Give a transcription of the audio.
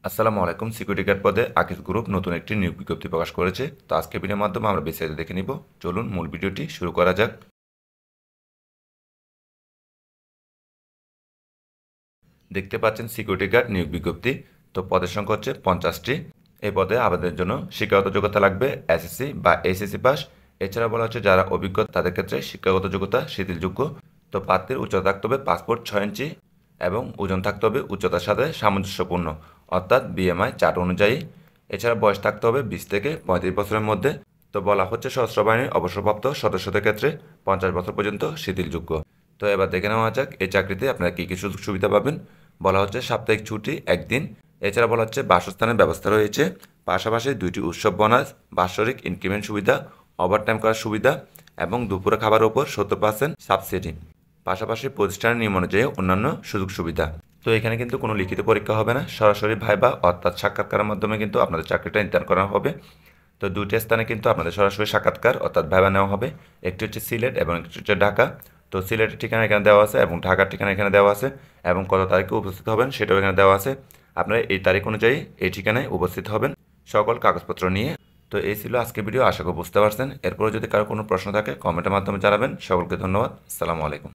আসসালামু আলাইকুম। Security guard পদে আকিস গ্রুপ নতুন একটি নিয়োগ বিজ্ঞপ্তি প্রকাশ করেছে। তো আজকে ভিডিওর মাধ্যমে আমরা বিস্তারিত দেখে নিব। চলুন মূল ভিডিওটি শুরু করা যাক। দেখতে পাচ্ছেন সিকিউরিটি গার্ড নিয়োগ বিজ্ঞপ্তি। তো পদের সংখ্যা হচ্ছে 50টি। এই পদে আবেদনের জন্য শিক্ষাগত যোগ্যতা লাগবে এসএসসি বা এইচএসসি পাস। এছাড়া বলা হচ্ছে যারা অভিজ্ঞ তাদের ক্ষেত্রে শিক্ষাগত যোগ্যতা শিথিলযোগ্য। তো প্রার্থীর উচ্চতা থাকতে হবে পাসপোর্ট 6 ইঞ্চি এবং ওজন থাকতে হবে উচ্চতার সাথে সামঞ্জস্যপূর্ণ, অর্থাৎ বিএমআই চার্ট অনুযায়ী। এছাড়া বয়স থাকতে হবে 20 থেকে 35 বছরের মধ্যে। তো বলা হচ্ছে সশস্ত্র বাহিনীর অবসরপ্রাপ্ত সদস্যদের ক্ষেত্রে 50 বছর পর্যন্ত শিথিলযোগ্য। তো এবার দেখে নেওয়া যাক এই চাকরিতে আপনারা কী কী সুযোগ সুবিধা পাবেন। বলা হচ্ছে সাপ্তাহিক ছুটি একদিন। এছাড়া বলা হচ্ছে বাসস্থানের ব্যবস্থা রয়েছে। পাশাপাশি 2টি উৎসব বোনাস, বাৎসরিক ইনক্রিমেন্ট সুবিধা, ওভারটাইম করার সুবিধা এবং দুপুরে খাবারের ওপর 70% সাবসিডি। পাশাপাশি প্রতিষ্ঠানের নিয়ম অনুযায়ী অন্যান্য সুযোগ সুবিধা। তো এখানে কিন্তু কোনো লিখিত পরীক্ষা হবে না, সরাসরি ভাইবা অর্থাৎ সাক্ষাৎকারের মাধ্যমে কিন্তু আপনাদের চাকরিটা নির্ধারণ করা হবে। তো দুইটি স্থানে কিন্তু আপনাদের সরাসরি সাক্ষাৎকার অর্থাৎ ভাইবা নেওয়া হবে। একটি হচ্ছে সিলেট এবং একটি হচ্ছে ঢাকা। তো সিলেটের ঠিকানা এখানে দেওয়া আছে এবং ঢাকার ঠিকানা এখানে দেওয়া আছে এবং কত তারিখে উপস্থিত হবেন সেটাও এখানে দেওয়া আছে। আপনারা এই তারিখ অনুযায়ী এই ঠিকানায় উপস্থিত হবেন সকল কাগজপত্র নিয়ে। তো এই ছিল আজকের ভিডিও, আশা করি বুঝতে পারছেন। এরপরে যদি কারো কোনো প্রশ্ন থাকে কমেন্টের মাধ্যমে জানাবেন। সকলকে ধন্যবাদ। আসসালামু আলাইকুম।